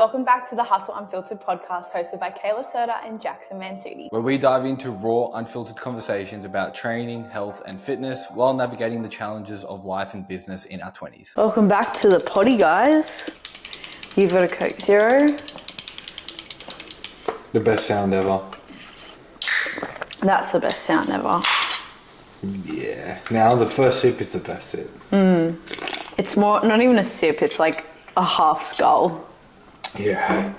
Welcome back to the Hustle Unfiltered podcast hosted by Kayla Serta and Jackson Mansuti, where we dive into raw, unfiltered conversations about training, health and fitness while navigating the challenges of life and business in our 20s. Welcome back to the potty, guys. You've got a Coke Zero. The best sound ever. That's the best sound ever. Yeah. Now the first sip is the best sip. It's more, not even a sip, it's like a half skull. Yeah.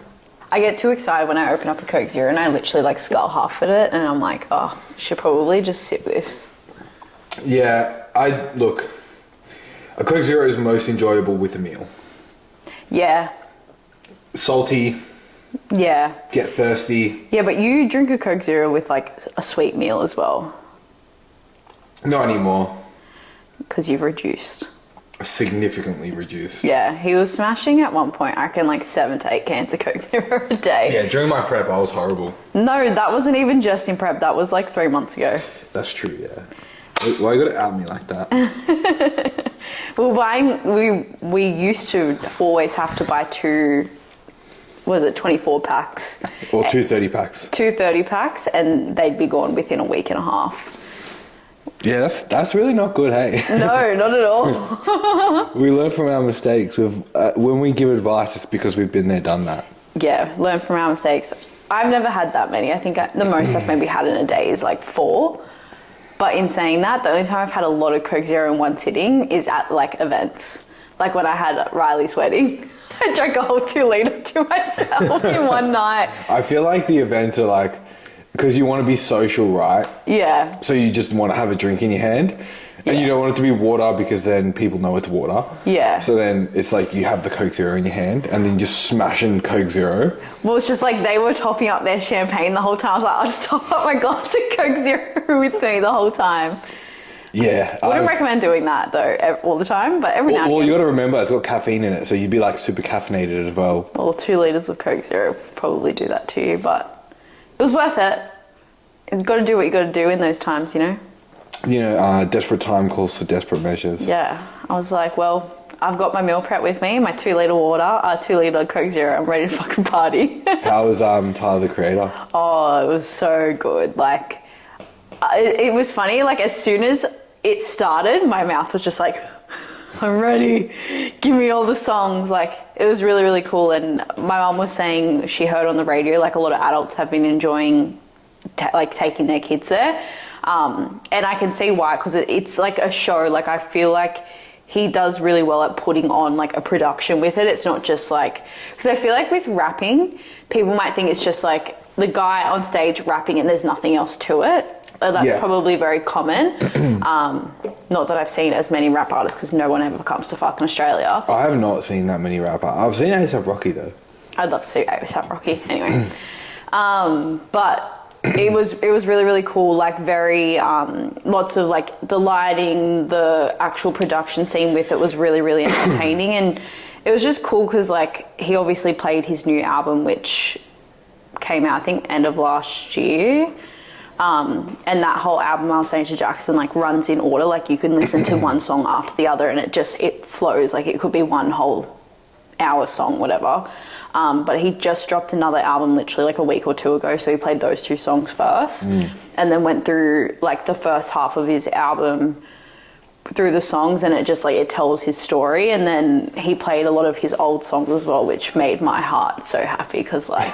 I get too excited when I open up a Coke Zero and I literally like skull half at it and I'm like, oh, I should probably just sip this. Yeah, a Coke Zero is most enjoyable with a meal. Yeah. Salty. Yeah. Get thirsty. Yeah, but you drink a Coke Zero with like a sweet meal as well. Not anymore. Because you've reduced. Significantly reduced. Yeah, he was smashing at one point, I reckon like 7 to 8 cans of Coke Zero a day. Yeah, during my prep I was horrible. No, that wasn't even just in prep, that was like 3 months ago. That's true, yeah. Why you gotta out me like that? We used to always have to buy 24 packs? Or 2 30 packs. 2 30 packs and they'd be gone within a week and a half. Yeah, that's really not good, hey? No, not at all. We learn from our mistakes. When we give advice, it's because we've been there, done that. Yeah, learn from our mistakes. I've never had that many. I think the most I've maybe had in a day is like 4. But in saying that, the only time I've had a lot of Coke Zero in one sitting is at like events. Like when I had Riley's wedding. I drank a whole 2 litre to myself in one night. I feel like the events are like, because you want to be social, right? Yeah. So you just want to have a drink in your hand. And you don't want it to be water because then people know it's water. Yeah. So then it's like you have the Coke Zero in your hand and then you just smashing Coke Zero. Well, it's just like they were topping up their champagne the whole time. I was like, I'll just top up my glass of Coke Zero with me the whole time. Yeah. I wouldn't recommend doing that though all the time, but every now and again. Well, you got to remember it's got caffeine in it, so you'd be like super caffeinated as well. Well, 2 litres of Coke Zero probably do that to you, but it was worth it. You've got to do what you got to do in those times, you know? Desperate time calls for desperate measures. Yeah. I was like, well, I've got my meal prep with me, my 2 litre water, 2 litre Coke Zero. I'm ready to fucking party. How was Tyler, the Creator? Oh, it was so good. Like, it was funny. Like, as soon as it started, my mouth was just like, I'm ready. Give me all the songs. Like, it was really, really cool. And my mum was saying she heard on the radio, like, a lot of adults have been enjoying taking their kids there. And I can see why, because it's like a show. Like, I feel like he does really well at putting on like a production with it. It's not just like, because I feel like with rapping, people might think it's just like the guy on stage rapping and there's nothing else to it. That's probably very common. Not that I've seen as many rap artists, because no one ever comes to fucking Australia. I have not seen that many rap artists. I've seen A$AP Rocky though. I'd love to see A$AP Rocky anyway. But it was really, really cool. Like, very lots of like the lighting, the actual production scene with it was really, really entertaining. And it was just cool because like he obviously played his new album, which came out I think end of last year. And that whole album, I was saying to Jackson, like runs in order. Like you can listen to one song after the other and it flows. Like it could be one whole hour song, whatever. But he just dropped another album literally like a week or 2 ago. So he played those 2 songs first and then went through like the first half of his album through the songs, and it just like, it tells his story. And then he played a lot of his old songs as well, which made my heart so happy because like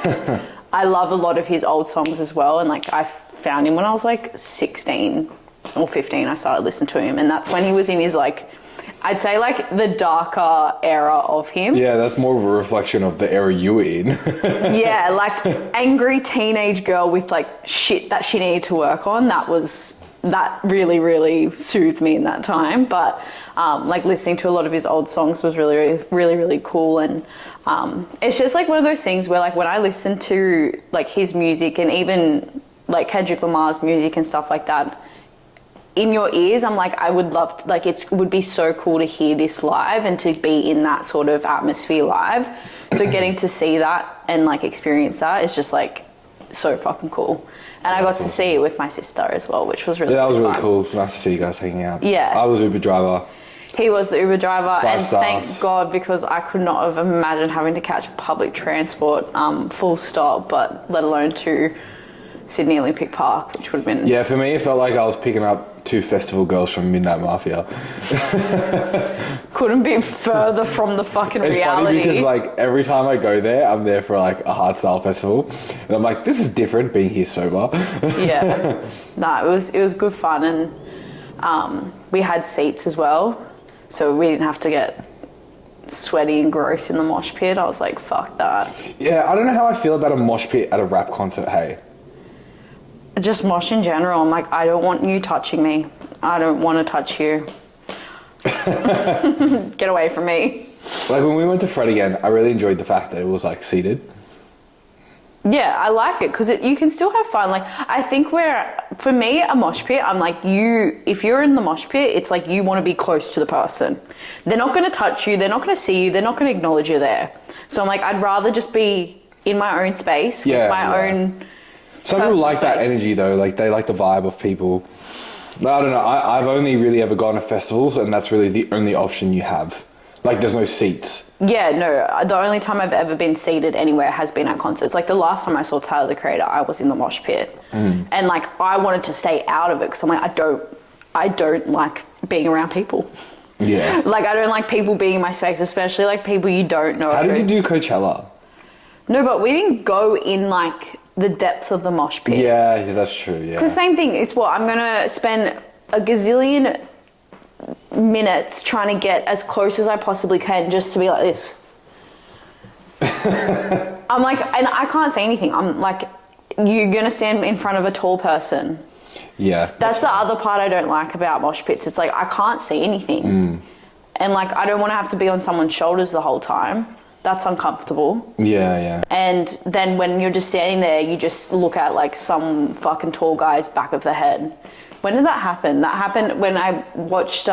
I love a lot of his old songs as well. And like I found him when I was like 16 or 15, I started listening to him. And that's when he was in his like, I'd say like the darker era of him. Yeah, that's more of a reflection of the era you were in. Yeah, like angry teenage girl with like shit that she needed to work on. That really, really soothed me in that time. But like listening to a lot of his old songs was really, really, really, really cool. And it's just like one of those things where like when I listen to like his music and even like Kendrick Lamar's music and stuff like that, in your ears, I'm like, I would love to, like, it would be so cool to hear this live and to be in that sort of atmosphere live. So getting to see that and like experience that is just like so fucking cool. And I got to see it with my sister as well, which was really that was really fun. cool. It's nice to see you guys hanging out. Yeah. I was Uber driver. He was the Uber driver, 5 and stars. thank God, because I could not have imagined having to catch public transport, full stop, but let alone to Sydney Olympic Park, which would have been... Yeah, for me, it felt like I was picking up 2 festival girls from Midnight Mafia. Couldn't be further from the fucking It's reality. funny because, like, every time I go there, I'm there for, like, a hardstyle festival. And I'm like, this is different being here sober. Yeah. No, it was good fun, and we had seats as well, so we didn't have to get sweaty and gross in the mosh pit. I was like, fuck that. Yeah, I don't know how I feel about a mosh pit at a rap concert, hey? Just mosh in general. I'm like, I don't want you touching me. I don't want to touch you. Get away from me. Like, when we went to Fred again, I really enjoyed the fact that it was, like, seated. Yeah, I like it because you can still have fun. Like, I think for me, a mosh pit, I'm like, if you're in the mosh pit, it's like you want to be close to the person. They're not going to touch you. They're not going to see you. They're not going to acknowledge you there. So I'm like, I'd rather just be in my own space with my own... Some people like that energy, though. Like, they like the vibe of people. I don't know. I've only really ever gone to festivals, and that's really the only option you have. Like, there's no seats. Yeah, no. The only time I've ever been seated anywhere has been at concerts. Like, the last time I saw Tyler, the Creator, I was in the mosh pit. And, like, I wanted to stay out of it because I'm like, I don't like being around people. Yeah. Like, I don't like people being in my space, especially, like, people you don't know. How did you do Coachella? No, but we didn't go in, like, the depths of the mosh pit. Yeah, that's true, yeah. Because same thing, it's what, I'm going to spend a gazillion minutes trying to get as close as I possibly can just to be like this. I'm like, and I can't say anything. I'm like, you're going to stand in front of a tall person. Yeah. That's the other part I don't like about mosh pits. It's like, I can't see anything. And like, I don't want to have to be on someone's shoulders the whole time. That's uncomfortable. Yeah, yeah. And then when you're just standing there, you just look at like some fucking tall guy's back of the head. When did that happen? That happened when I watched,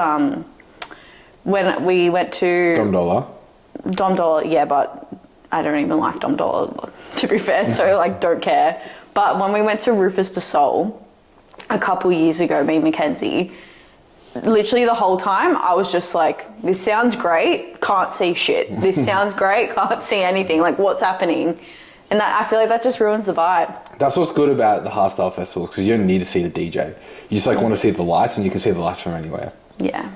when we went to... Dom Dollar. Dom Dollar, yeah, but I don't even like Dom Dollar, to be fair, so like don't care. But when we went to Rufus Du Sol a couple years ago, me and Mackenzie, literally the whole time I was just like, this sounds great, can't see shit. This sounds great, can't see anything. Like, what's happening? And that, I feel like that just ruins the vibe. That's what's good about the hardstyle festivals, because you don't need to see the DJ. You just like want to see the lights, and you can see the lights from anywhere. Yeah,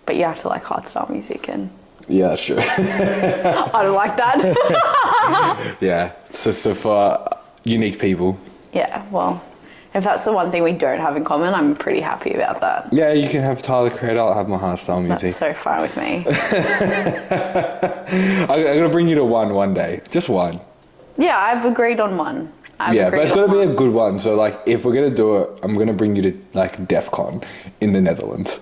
but you have to like hardstyle music, and yeah, that's true. I don't like that. Yeah, so for unique people. Yeah, well, if that's the one thing we don't have in common, I'm pretty happy about that. Yeah, you can have Tyler Creator, I'll have my hardstyle music. That's so fine with me. I'm going to bring you to one day. Just one. Yeah, I've agreed on one. But it's got to be a good one. So, like, if we're going to do it, I'm going to bring you to, like, DEF CON in the Netherlands.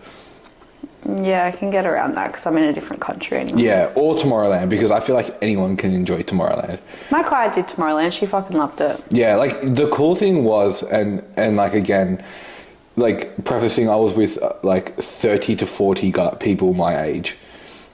Yeah, I can get around that because I'm in a different country anyway. Yeah, or Tomorrowland, because I feel like anyone can enjoy Tomorrowland. My client did Tomorrowland. She fucking loved it. Yeah, like, the cool thing was, and like, again, like, prefacing, I was with, like, 30 to 40 people my age.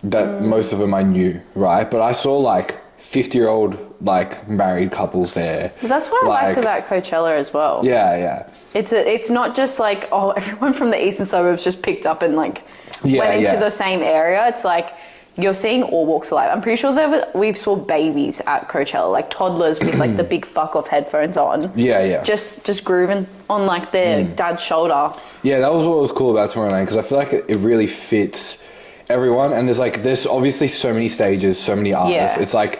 That most of them I knew, right? But I saw, like, 50-year-old, like, married couples there. But that's what I liked about Coachella as well. Yeah, yeah. It's not just like, oh, everyone from the eastern suburbs just picked up and like went into the same area. It's like you're seeing all walks of life. I'm pretty sure we saw babies at Coachella, like toddlers with like the big fuck off headphones on. Yeah, yeah. Just grooving on like their dad's shoulder. Yeah, that was what was cool about Tomorrowland, because I feel like it really fits everyone. And there's obviously so many stages, so many artists. Yeah. It's like,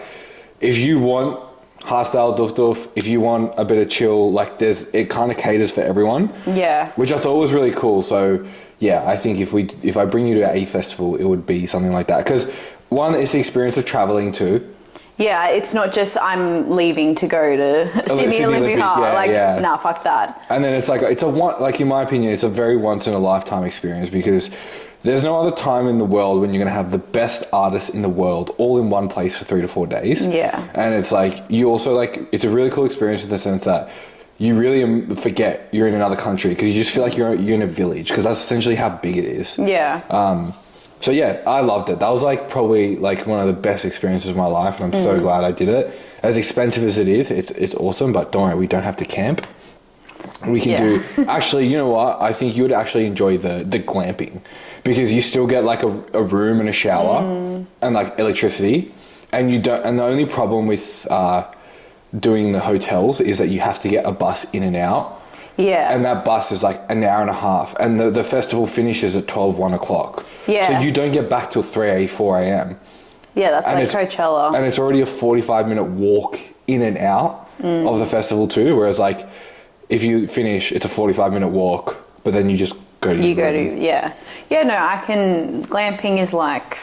if you want hardstyle doof, if you want a bit of chill, like it kind of caters for everyone. Yeah. Which I thought was really cool. So yeah, I think if I bring you to a festival, it would be something like that. Because one, it's the experience of traveling too. Yeah, it's not just I'm leaving to go to Sydney Olympic Park. Nah, fuck that. And then it's like, in my opinion, it's a very once in a lifetime experience, because there's no other time in the world when you're going to have the best artists in the world all in one place for 3 to 4 days. Yeah. And it's like, you also like, it's a really cool experience in the sense that you really forget you're in another country, because you just feel like you're in a village, because that's essentially how big it is. Yeah. So yeah, I loved it. That was like probably like one of the best experiences of my life, and I'm so glad I did it. As expensive as it is, it's awesome, but don't worry, we don't have to camp. We can do... Actually, you know what? I think you would actually enjoy the glamping, because you still get like a room and a shower and like electricity, and you don't... And the only problem with doing the hotels is that you have to get a bus in and out. Yeah. And that bus is like an hour and a half. And the festival finishes at 1 o'clock. Yeah. So you don't get back till 4 a.m. Yeah, that's like Coachella. And it's already a 45-minute walk in and out of the festival too. Whereas like, if you finish, it's a 45-minute walk, but then you just go to Yeah, no, glamping is like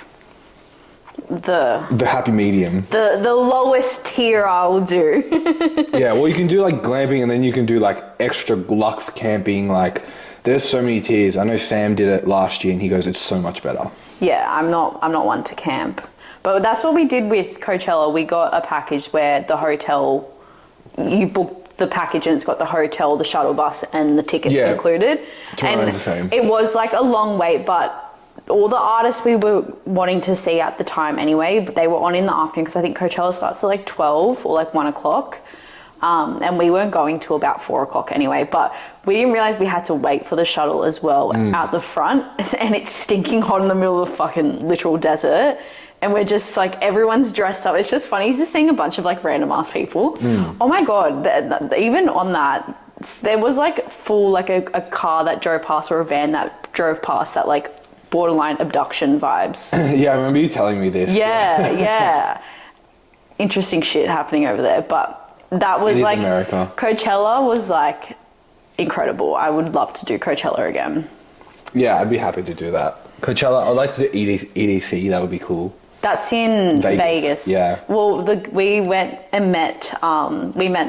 the happy medium. The lowest tier I will do. Yeah, well, you can do like glamping, and then you can do like extra luxe camping. Like, there's so many tiers. I know Sam did it last year, and he goes, it's so much better. Yeah, I'm not one to camp, but that's what we did with Coachella. We got a package where the hotel, you book the package and it's got the hotel, the shuttle bus, and the tickets included. And the same. It was like a long wait, but all the artists we were wanting to see at the time anyway, but they were on in the afternoon, because I think Coachella starts at like 12 or like 1 o'clock. And we weren't going till about 4 o'clock anyway, but we didn't realize we had to wait for the shuttle as well out the front, and it's stinking hot in the middle of the fucking literal desert. And we're just like, everyone's dressed up. It's just funny just seeing a bunch of like random ass people. Oh my God. Even on that, there was like full, like a car that drove past, or a van that drove past, that like borderline abduction vibes. Yeah, I remember you telling me this. Yeah. Interesting shit happening over there. But that was like, America. Coachella was like incredible. I would love to do Coachella again. Yeah, I'd be happy to do that. Coachella, I'd like to do EDC. That would be cool. That's in Vegas. Yeah. Well, we went and met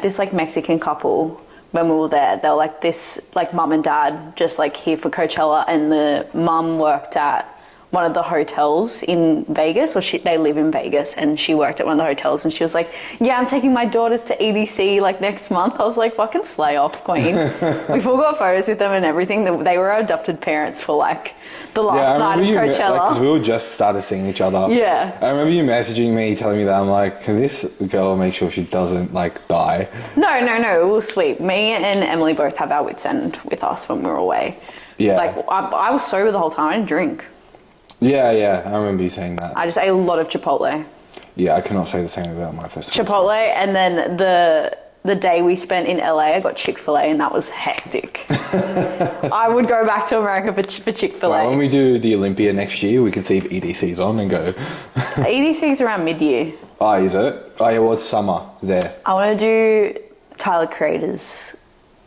this like Mexican couple when we were there. They were like this, like mum and dad, just like here for Coachella, and the mum worked at one of the hotels in Vegas, or they live in Vegas, and she worked at one of the hotels, and she was like, yeah, I'm taking my daughters to EDC like next month. I was like, fucking slay off, queen. We've all got photos with them and everything. They were our adopted parents for like the last night of Coachella. Because we all just started seeing each other. Yeah. I remember you messaging me, telling me that. I'm like, can this girl make sure she doesn't like die? No, it was sweet. Me and Emily both have our wits end with us when we were away. Yeah. Like I was sober the whole time. I didn't drink. Yeah, I remember you saying that. I just ate a lot of Chipotle. Yeah, I cannot say the same about my festival. Chipotle, and then the day we spent in LA, I got Chick-fil-A, and that was hectic. I would go back to America for Chick-fil-A. So when we do the Olympia next year, we can see if EDC's on and go. EDC's around mid-year. Oh, is it? Oh, yeah, well, it's summer there. I want to do Tyler Creator's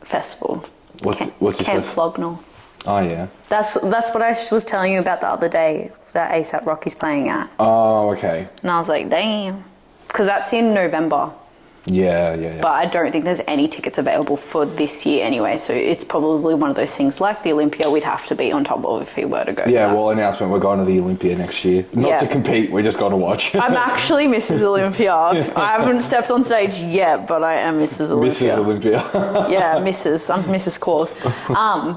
festival. What's his Camp festival? Flognal. Oh, yeah. That's what I was telling you about the other day, that ASAP Rocky's playing at. Oh, okay. And I was like, damn. Because that's in November. Yeah. But I don't think there's any tickets available for this year anyway, so it's probably one of those things like the Olympia we'd have to be on top of if we were to go. Yeah, well, announcement, we're going to the Olympia next year. Not to compete, we're just going to watch. I'm actually Mrs. Olympia. I haven't stepped on stage yet, but I am Mrs. Olympia. Mrs. Olympia. Yeah, Mrs. I'm Mrs. Claus.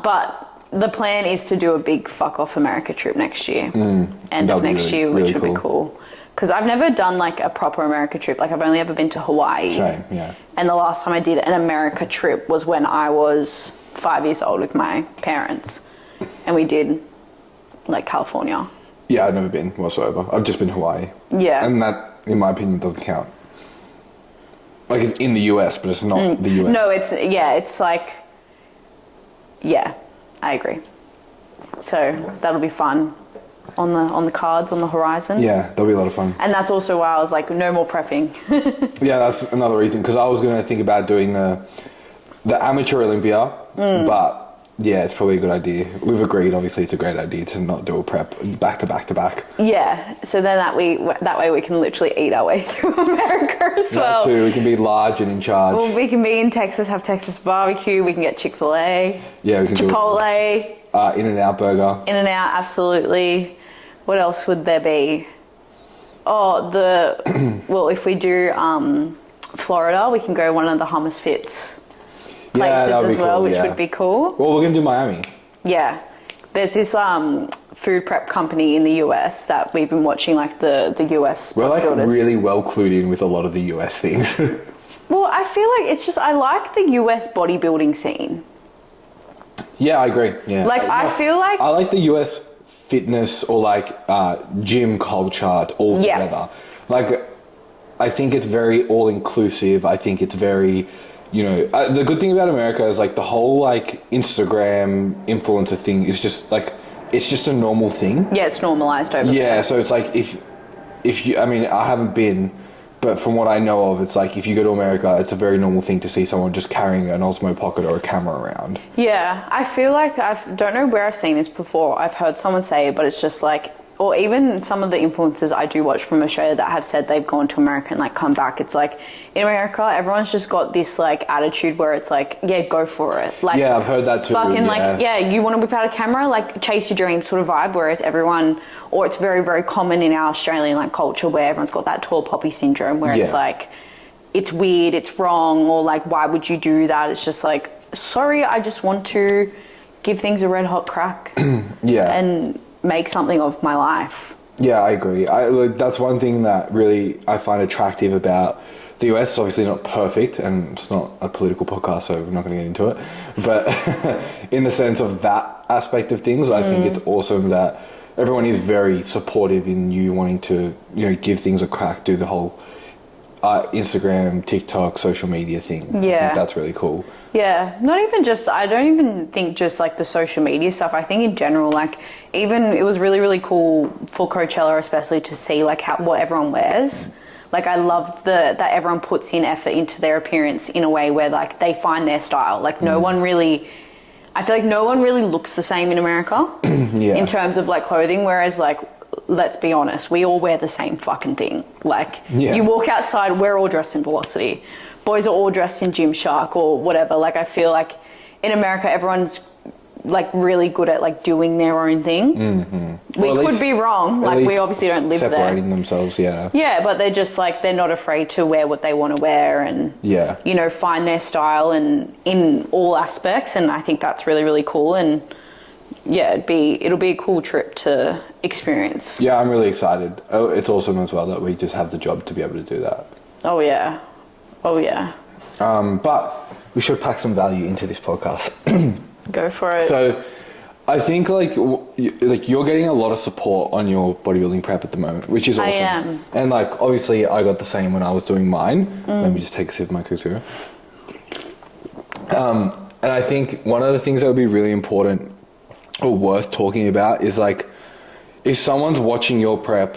But the plan is to do a big fuck off America trip next year. End of next year, which would be cool. Because I've never done like a proper America trip. Like I've only ever been to Hawaii. Same, yeah. And the last time I did an America trip was when I was 5 years old with my parents. And we did like California. Yeah, I've never been whatsoever. I've just been Hawaii. Yeah. And that, in my opinion, doesn't count. Like it's in the US, but it's not the US. No, it's like, yeah, I agree. So that'll be fun. On the cards, on the horizon. Yeah, that'll be a lot of fun. And that's also why I was like, no more prepping. Yeah, that's another reason, because I was going to think about doing the amateur Olympia, but yeah, it's probably a good idea. We've agreed, obviously, it's a great idea to not do a prep back to back to back. Yeah, so then that way we can literally eat our way through America as well. That too, we can be large and in charge. Well, we can be in Texas, have Texas barbecue, we can get Chick-fil-A. Yeah, we can Chipotle. In-N-Out burger. In-N-Out, absolutely. What else would there be? Oh, well, if we do Florida, we can go one of the Hummus Fits places as well, which would be cool. Well, we're going to do Miami. Yeah. There's this food prep company in the US that we've been watching, like the US We're like bodybuilders. really well clued in with a lot of the US things. Well, I feel like I like the US bodybuilding scene. Yeah, I agree. Yeah. Like, I feel like... I like the US fitness or like gym culture all together. Like, I think it's very all-inclusive. I think it's very, you know... the good thing about America is, like, the whole, like, Instagram influencer thing is just, like... It's just a normal thing. Yeah, it's normalized over there. Yeah, so it's like, if you... I mean, I haven't been... But from what I know of, it's like if you go to America, it's a very normal thing to see someone just carrying an Osmo Pocket or a camera around. Yeah, I feel like I don't know where I've seen this before. I've heard someone say it, but it's just like, or even some of the influencers I do watch from Australia that have said they've gone to America and like come back. It's like in America, everyone's just got this like attitude where it's like, yeah, go for it. Like, yeah, I've heard that too. Fucking like, yeah, you want to whip out a camera, like chase your dreams sort of vibe. Whereas everyone, or it's very, very common in our Australian like culture where everyone's got that tall poppy syndrome where it's like, it's weird, it's wrong, or like, why would you do that? It's just like, sorry, I just want to give things a red hot crack. And make something of my life. Yeah, I agree. That's one thing that really I find attractive about the US. It's obviously not perfect, and it's not a political podcast, so we're not going to get into it. But in the sense of that aspect of things, I think it's awesome that everyone is very supportive in you wanting to, you know, give things a crack, do the whole Instagram, TikTok, social media thing. Yeah. I think that's really cool. Yeah, not even just, I don't even think just like the social media stuff. I think in general, like even it was really, really cool for Coachella especially to see like what everyone wears. Like I love that everyone puts in effort into their appearance in a way where like they find their style. Like no one really, I feel like no one really looks the same in America in terms of like clothing. Whereas like, let's be honest, we all wear the same fucking thing. Like you walk outside, we're all dressed in Velocity. Boys are all dressed in Gymshark or whatever. Like I feel like in America, everyone's like really good at like doing their own thing. We could be wrong. Like we obviously don't live separating there. themselves, yeah. Yeah, but they're just like, they're not afraid to wear what they want to wear and, you know, find their style and in all aspects. And I think that's really, really cool. And yeah, it'll be a cool trip to experience. Yeah, I'm really excited. Oh, it's awesome as well that we just have the job to be able to do that. Oh yeah. Oh yeah. But we should pack some value into this podcast. Go for it. So I think like you're getting a lot of support on your bodybuilding prep at the moment, which is awesome. I am. And like obviously I got the same when I was doing mine. Let me just take a sip of my Coke Zero. And I think one of the things that would be really important or worth talking about is like if someone's watching your prep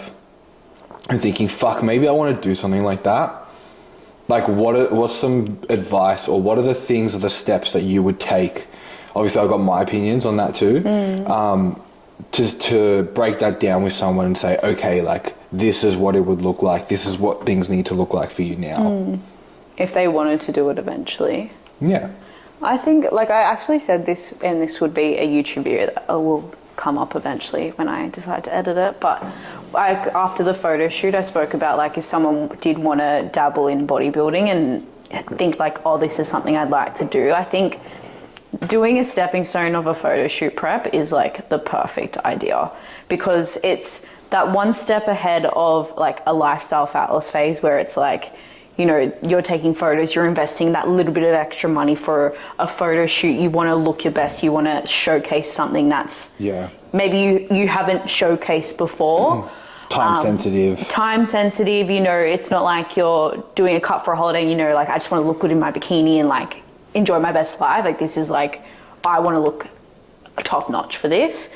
and thinking, fuck, maybe I want to do something like that. Like what's some advice or what are the things or the steps that you would take? Obviously I've got my opinions on that too. To break that down with someone and say, okay, like this is what it would look like. This is what things need to look like for you now. If they wanted to do it eventually. Yeah. I think like I actually said this, and this would be a YouTube video that will come up eventually when I decide to edit it. But like after the photo shoot, I spoke about like if someone did want to dabble in bodybuilding and think like, oh, this is something I'd like to do. I think doing a stepping stone of a photo shoot prep is like the perfect idea because it's that one step ahead of like a lifestyle fat loss phase where it's like, you know, you're taking photos, you're investing that little bit of extra money for a photo shoot. You want to look your best. You want to showcase something that's maybe you haven't showcased before. Time sensitive, you know, it's not like you're doing a cut for a holiday and, you know, like I just want to look good in my bikini and like enjoy my best life. Like this is like, I want to look top notch for this.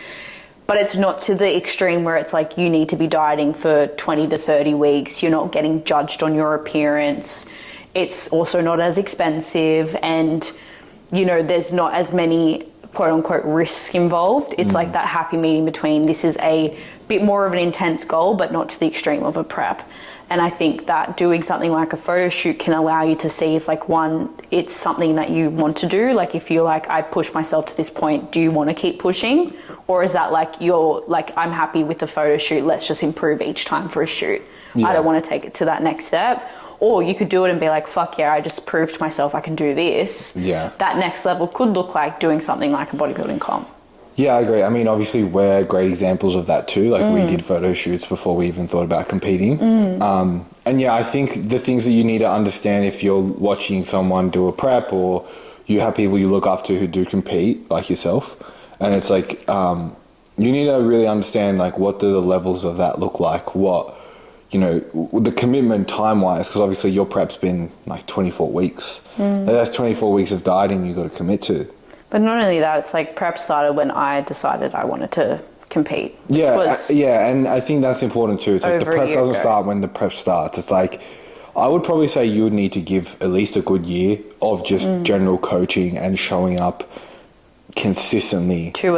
But it's not to the extreme where it's like you need to be dieting for 20 to 30 weeks. You're not getting judged on your appearance. It's also not as expensive and, you know, there's not as many quote unquote risks involved. It's like that happy medium between this is a bit more of an intense goal, but not to the extreme of a prep. And I think that doing something like a photo shoot can allow you to see if like one, it's something that you want to do. Like if you're like, I pushed myself to this point, do you want to keep pushing? Or is that like, you're like, I'm happy with the photo shoot. Let's just improve each time for a shoot. I don't want to take it to that next step. Or you could do it and be like, fuck yeah, I just proved to myself I can do this. That next level could look like doing something like a bodybuilding comp. Yeah, I agree. I mean, obviously we're great examples of that too. Like we did photo shoots before we even thought about competing. And yeah, I think the things that you need to understand if you're watching someone do a prep or you have people you look up to who do compete, like yourself, and it's like you need to really understand like what do the levels of that look like, what, you know, the commitment time-wise, because obviously your prep's been like 24 weeks. That's 24 weeks of dieting you got to commit to. But not only that, it's like prep started when I decided I wanted to compete. Yeah, and I think that's important too. It's like the prep doesn't start when the prep starts. It's like, I would probably say you would need to give at least a good year of just general coaching and showing up consistently to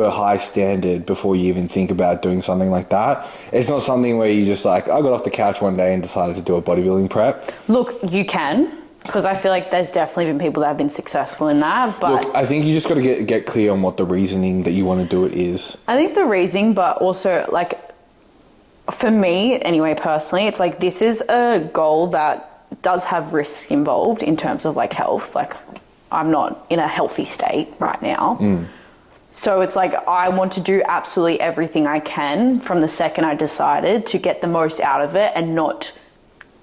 a high standard before you even think about doing something like that. It's not something where you just like, I got off the couch one day and decided to do a bodybuilding prep. Look, you can, because I feel like there's definitely been people that have been successful in that. But look, I think you just got to get clear on what the reasoning that you want to do it is. I think the reasoning, but also like for me anyway, personally, it's like this is a goal that does have risks involved in terms of like health. Like I'm not in a healthy state right now. So it's like I want to do absolutely everything I can from the second I decided to get the most out of it and not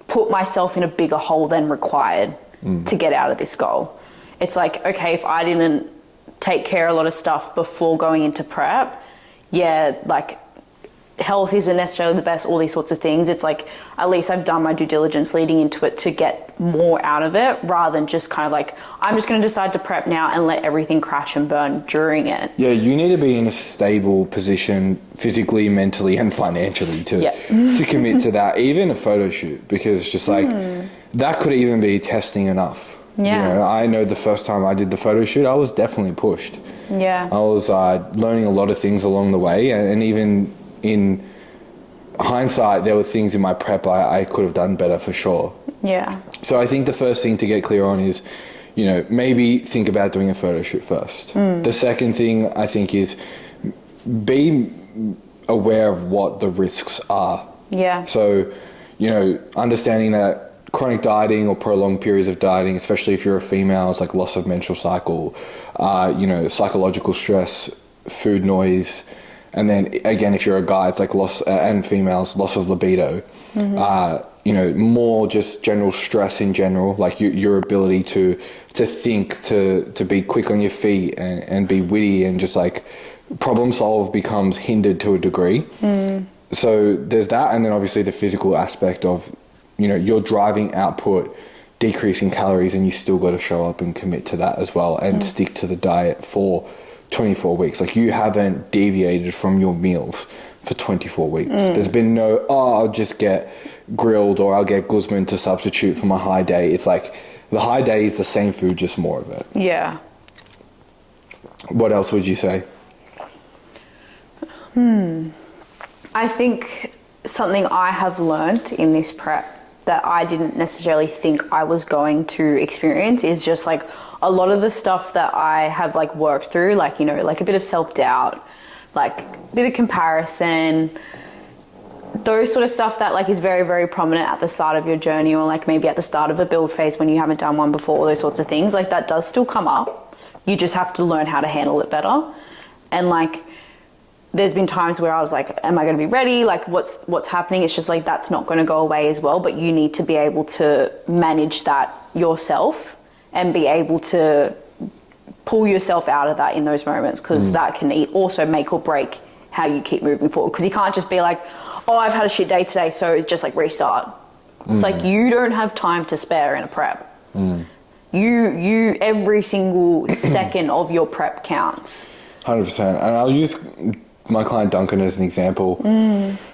put myself in a bigger hole than required to get out of this goal. It's like, okay, if I didn't take care of a lot of stuff before going into prep, yeah, like health isn't necessarily the best, all these sorts of things. It's like, at least I've done my due diligence leading into it to get more out of it, rather than just kind of like, I'm just going to decide to prep now and let everything crash and burn during it. Yeah, you need to be in a stable position physically, mentally, and financially to commit to that, even a photo shoot, because it's just like, that could even be testing enough. Yeah. You know, I know the first time I did the photo shoot, I was definitely pushed. Yeah. I was learning a lot of things along the way, and even in hindsight, there were things in my prep I could have done better for sure. Yeah. So I think the first thing to get clear on is, you know, maybe think about doing a photo shoot first. The second thing I think is be aware of what the risks are. Yeah. So, you know, understanding that chronic dieting or prolonged periods of dieting, especially if you're a female, it's like loss of menstrual cycle, you know, psychological stress, food noise. And then again, if you're a guy, it's like loss, and females, loss of libido. You know, more just general stress in general, like your ability to think, to be quick on your feet and be witty and just like problem solve becomes hindered to a degree. So there's that, and then obviously the physical aspect of, you know, your driving output, decreasing calories, and you still got to show up and commit to that as well and stick to the diet for 24 weeks. Like you haven't deviated from your meals for 24 weeks. There's been no, I'll just get grilled or I'll get Guzman to substitute for my high day. It's like the high day is the same food, just more of it. Yeah. What else would you say? I think something I have learned in this prep that I didn't necessarily think I was going to experience is just like a lot of the stuff that I have like worked through, like, you know, like a bit of self-doubt, like a bit of comparison, those sort of stuff that like is very, very prominent at the start of your journey, or like maybe at the start of a build phase when you haven't done one before, all those sorts of things, like that does still come up. You just have to learn how to handle it better. And like, there's been times where I was like, am I going to be ready? Like what's happening? It's just like, that's not going to go away as well, but you need to be able to manage that yourself and be able to pull yourself out of that in those moments, because that can also make or break how you keep moving forward. Because you can't just be like, oh, I've had a shit day today, so just like restart. It's like, you don't have time to spare in a prep. You every single second of your prep counts. 100%. And I'll use my client Duncan as an example.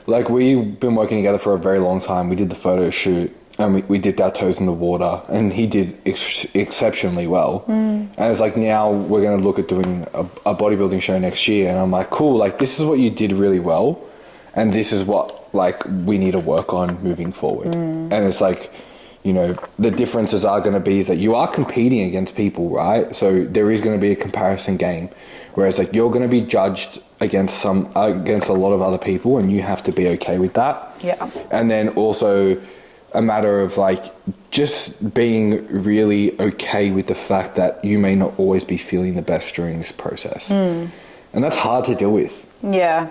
Like, we've been working together for a very long time. We did the photo shoot and we dipped our toes in the water, and he did exceptionally well. And it's like, now we're going to look at doing a bodybuilding show next year, and I'm like, cool, like this is what you did really well, and this is what like we need to work on moving forward. And it's like, you know, the differences are going to be is that you are competing against people, right? So there is going to be a comparison game, whereas like you're going to be judged against a lot of other people, and you have to be okay with that. Yeah. And then also a matter of like just being really okay with the fact that you may not always be feeling the best during this process. And that's hard to deal with. Yeah.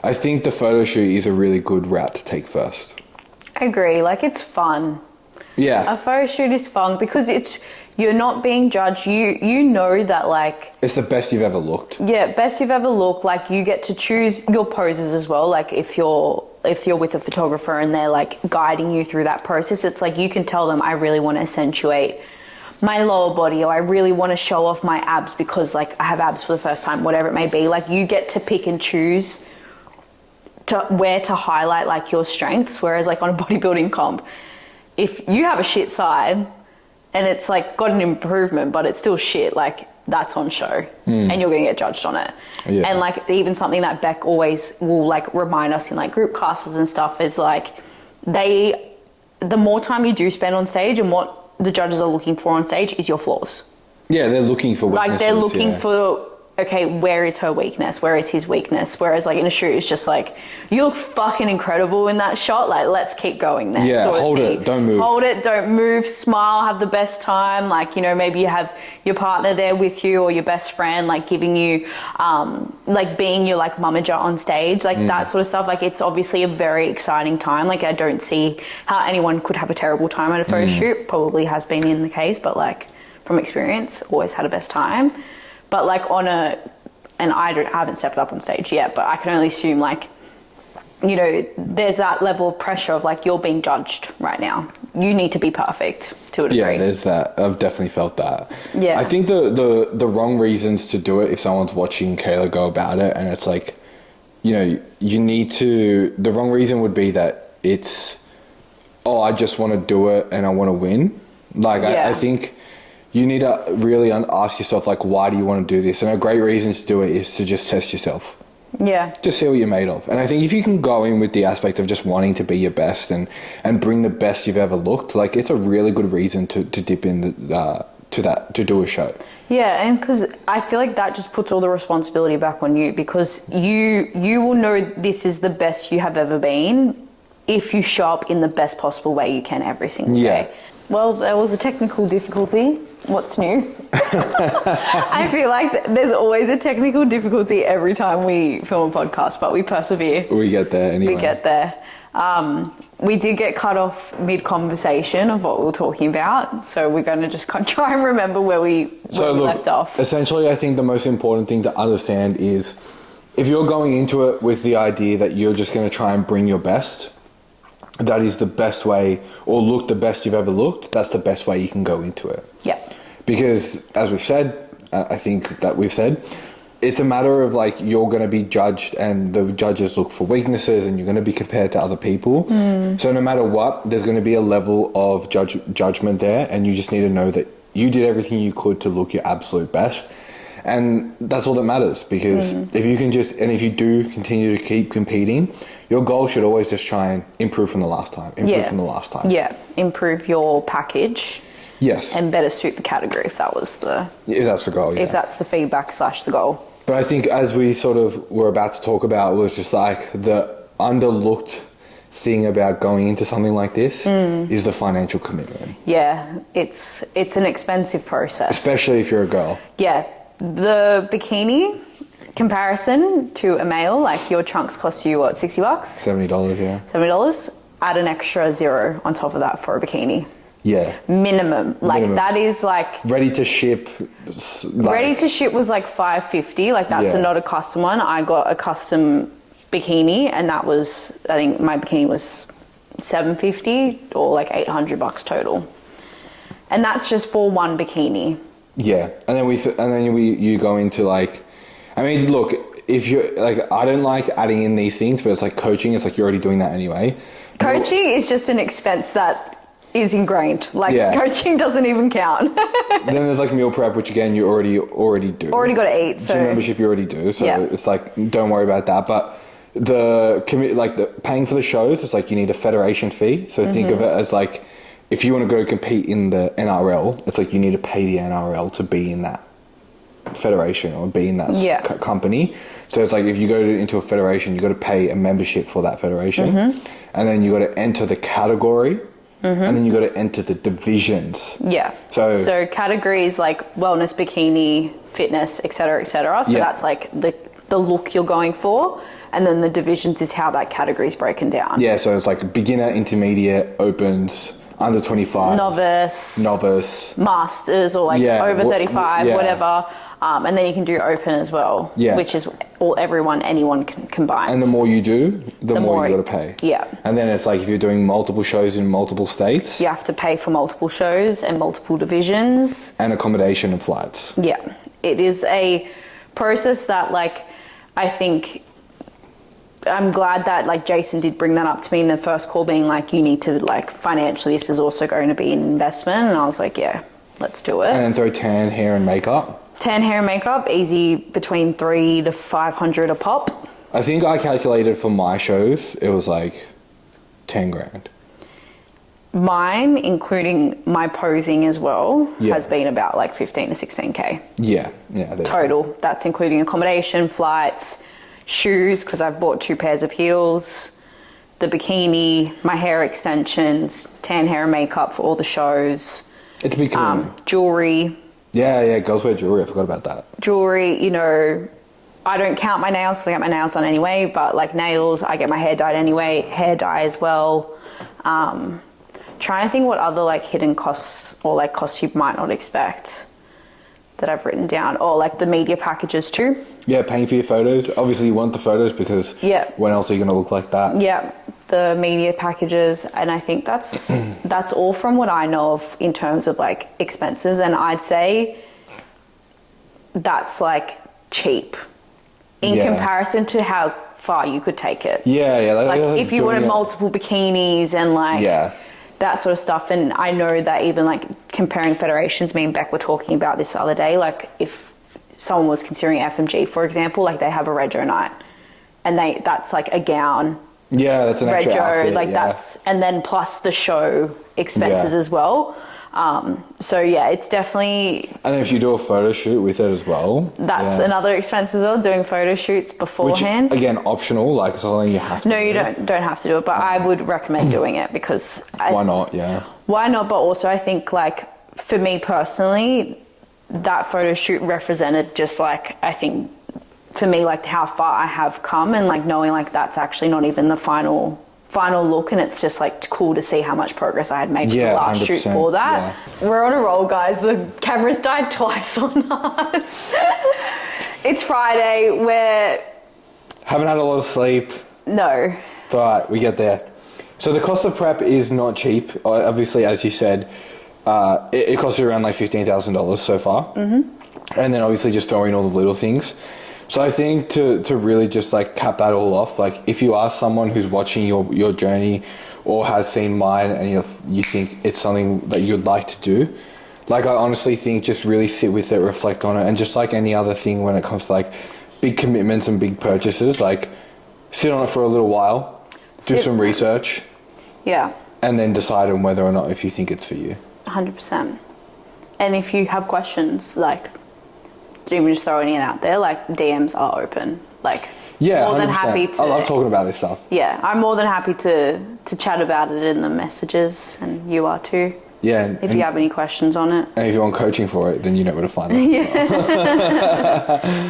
I think the photo shoot is a really good route to take first. I agree. Like, it's fun. Yeah. A photo shoot is fun because you're not being judged. You know that, like, It's the best you've ever looked. yeah, best you've ever looked. Like, you get to choose your poses as well. Like, if you're with a photographer and they're like guiding you through that process, it's like you can tell them, I really want to accentuate my lower body, or I really want to show off my abs because, like, I have abs for the first time, whatever it may be. Like, you get to pick and choose where to highlight, like, your strengths. Whereas, like, on a bodybuilding comp, if you have a shit side and it's like got an improvement but it's still shit, like, that's on show and you're gonna get judged on it. Yeah. And, like, even something that Beck always will, like, remind us in, like, group classes and stuff is, like, the more time you do spend on stage and what the judges are looking for on stage is your flaws. Yeah, they're looking for weaknesses. Like, they're looking for, okay, where is her weakness? Where is his weakness? Whereas, like, in a shoot, it's just like, you look fucking incredible in that shot. Like, let's keep going there. Yeah, sort of hold thing. it, don't move. Hold it, don't move, smile, have the best time. Like, you know, maybe you have your partner there with you or your best friend, like, giving you, like, being your, like, mummager on stage. Like, that sort of stuff. Like, it's obviously a very exciting time. Like, I don't see how anyone could have a terrible time at a photo shoot. Probably has been in the case, but, like, from experience, always had a best time. But, like, and I haven't stepped up on stage yet, but I can only assume, like, you know, there's that level of pressure of, like, you're being judged right now. You need to be perfect to a degree. Yeah, there's that. I've definitely felt that. Yeah. I think the wrong reasons to do it, if someone's watching Kayla go about it, and it's like, you know, you need to, the wrong reason would be that it's, oh, I just want to do it and I want to win. Like, Yeah. I think you need to really ask yourself, like, why do you want to do this? And a great reason to do it is to just test yourself. Yeah. Just see what you're made of. And I think if you can go in with the aspect of just wanting to be your best and bring the best you've ever looked, like, it's a really good reason to dip in to do a show. Yeah, and because I feel like that just puts all the responsibility back on you, because you will know this is the best you have ever been if you show up in the best possible way you can every single day. Well, there was a technical difficulty. What's new? I feel like there's always a technical difficulty every time we film a podcast, but we persevere. We get there anyway. We get there. We did get cut off mid-conversation of what we were talking about, so we're going to just try and remember where we left off. Essentially, I think the most important thing to understand is if you're going into it with the idea that you're just going to try and bring your best, that is the best way, or look the best you've ever looked, that's the best way you can go into it. Yeah. Because, as we've said, I think that we've said, it's a matter of, like, you're going to be judged and the judges look for weaknesses and you're going to be compared to other people. So no matter what, there's going to be a level of judgment there, and you just need to know that you did everything you could to look your absolute best. And that's all that matters, because if you can if you do continue to keep competing, your goal should always just try and improve from the last time. Yeah, improve your package. Yes. And better suit the category if that's the goal, yeah. If that's the feedback / the goal. But I think, as we sort of were about to talk about, was just like the underlooked thing about going into something like this is the financial commitment. Yeah, it's an expensive process. Especially if you're a girl. Yeah. The bikini comparison to a male, like, your trunks cost you what, $60? $70, yeah. $70. Add an extra $0 on top of that for a bikini. Yeah. Minimum. Like, that is like ready to ship. Ready to ship was like $550. Like, that's not a custom one. I got a custom bikini, and that was, I think my bikini was $750 or like $800 total. And that's just for one bikini. Yeah. And then you go into, like, I mean, look, if you're like, I don't like adding in these things, but it's like coaching, it's like you're already doing that anyway. Coaching is just an expense that is ingrained. Like, coaching doesn't even count. Then there's like meal prep, which again, you already do. Already got to eat. So gym membership you already do. So it's like, don't worry about that. But the paying for the shows, it's like you need a federation fee. So think of it as like, if you want to go compete in the NRL, it's like you need to pay the NRL to be in that federation or be in that company. So it's like, if you go into a federation, you got to pay a membership for that federation, and then you got to enter the category, and then you got to enter the divisions. Yeah. So categories like wellness, bikini, fitness, etc., etc. So that's like the look you're going for, and then the divisions is how that category is broken down. Yeah. So it's like beginner, intermediate, opens, under 25, novice, masters, or like Yeah, over 35, yeah. whatever. And then you can do open as well, Yeah. which is anyone can combine. And the more you do, the more you got to pay. Yeah. And then it's like if you're doing multiple shows in multiple states. You have to pay for multiple shows and multiple divisions. And accommodation and flights. Yeah. It is a process that, like, I think I'm glad that, like, Jason did bring that up to me in the first call, being like, you need to, like, financially, this is also going to be an investment. And I was like, yeah, let's do it. And then throw tan, hair and makeup. Tan, hair and makeup, easy between $300 to $500 a pop. I think I calculated for my shows, it was like 10 grand. Mine, including my posing as well, Yeah. has been about like 15 to 16K. Yeah. Total. That's including accommodation, flights, shoes, because I've bought 2 pairs of heels, the bikini, my hair extensions, tan hair and makeup for all the shows. It's a big commitment. Jewelry. Yeah, girls wear jewelry. I forgot about that. Jewelry, you know, I don't count my nails because I get my nails done anyway, but like nails, I get my hair dyed anyway, hair dye as well. Trying to think what other like hidden costs or like costs you might not expect that I've written down, or like the media packages too. Yeah, paying for your photos. Obviously, you want the photos because when else are you going to look like that? Yeah, the media packages, and I think that's that's all from what I know of in terms of like expenses, and I'd say that's like cheap in comparison to how far you could take it. Yeah. Like if you wanted multiple bikinis and like that sort of stuff, and I know that even like comparing federations, me and Beck were talking about this the other day, like if someone was considering FMG, for example, like they have a rego night and that's like a gown. Yeah, that's an extra outfit, like that's, and then plus the show expenses as well. So yeah, it's definitely. And if you do a photo shoot with it as well, that's another expense as well. Doing photo shoots beforehand. Which, again, optional, like something you have to. No, you don't have to do it, but I would recommend doing it because. Why not? Yeah. Why not? But also, I think like for me personally, that photo shoot represented just like, I think for me, like how far I have come, and like knowing like that's actually not even the final look, and it's just like cool to see how much progress I had made for the last shoot for that. Yeah. We're on a roll, guys. The camera's died twice on us. It's Friday. We're haven't had a lot of sleep. No. It's all right. We get there. So the cost of prep is not cheap. Obviously, as you said, it costs you around like $15,000 so far. Mm-hmm. And then obviously just throwing all the little things. So I think to really just like cap that all off, like if you are someone who's watching your journey or has seen mine and you think it's something that you'd like to do, like I honestly think just really sit with it, reflect on it, and just like any other thing when it comes to like big commitments and big purchases, like sit on it for a little while, do some research. Yeah. And then decide on whether or not if you think it's for you. 100%. And if you have questions, like, even just throwing it out there, like DMs are open. Like, more than 100%. happy to. I love talking about this stuff. Yeah, I'm more than happy to chat about it in the messages, and you are too. Yeah. If you have any questions on it. And if you want coaching for it, then you know where to find us.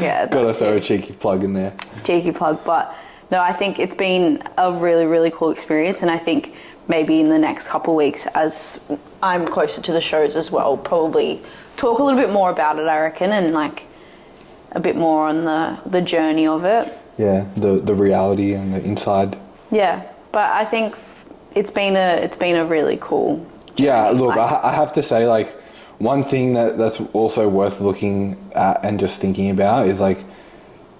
Yeah. Gotta throw a cheeky plug in there. Cheeky plug, but no, I think it's been a really, really cool experience, and I think maybe in the next couple of weeks, as I'm closer to the shows as well, probably talk a little bit more about it, I reckon, and like a bit more on the journey of it. Yeah, the reality and the inside. Yeah, but I think it's been a really cool journey. Yeah, look, I have to say, like, one thing that's also worth looking at and just thinking about is like,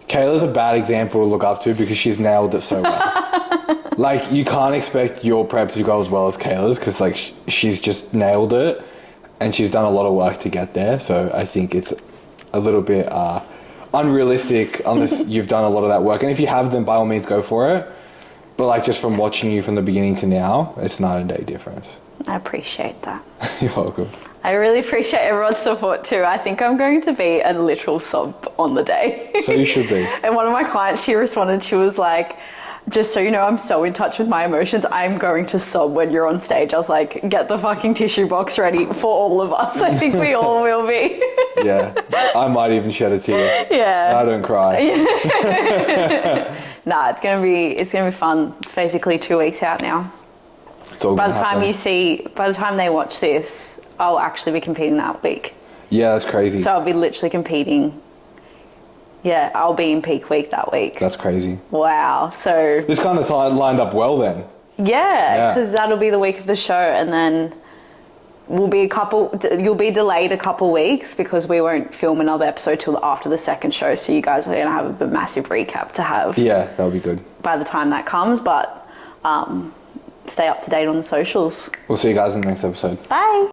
Kayla's a bad example to look up to because she's nailed it so well. Like, you can't expect your prep to go as well as Kayla's because like she's just nailed it and she's done a lot of work to get there. So I think it's a little bit unrealistic unless you've done a lot of that work. And if you have, then by all means go for it. But like just from watching you from the beginning to now, it's night and day difference. I appreciate that. You're welcome. I really appreciate everyone's support too. I think I'm going to be a literal sob on the day. So you should be. And one of my clients, she responded, she was like, just so you know, I'm so in touch with my emotions. I'm going to sob when you're on stage. I was like, get the fucking tissue box ready for all of us. I think we all will be. Yeah, I might even shed a tear. Yeah. I don't cry. Nah, it's gonna be fun. It's basically 2 weeks out now. It's all By gonna the time happen. by the time they watch this, I'll actually be competing that week. Yeah, that's crazy. So I'll be literally competing. Yeah, I'll be in peak week that week. That's crazy. Wow. So This kind of lined up well then. yeah, because that'll be the week of the show, and then you'll be delayed a couple weeks because we won't film another episode till after the second show. So you guys are gonna have a massive recap to have. Yeah, that'll be good. By the time that comes, but stay up to date on the socials. We'll see you guys in the next episode. Bye.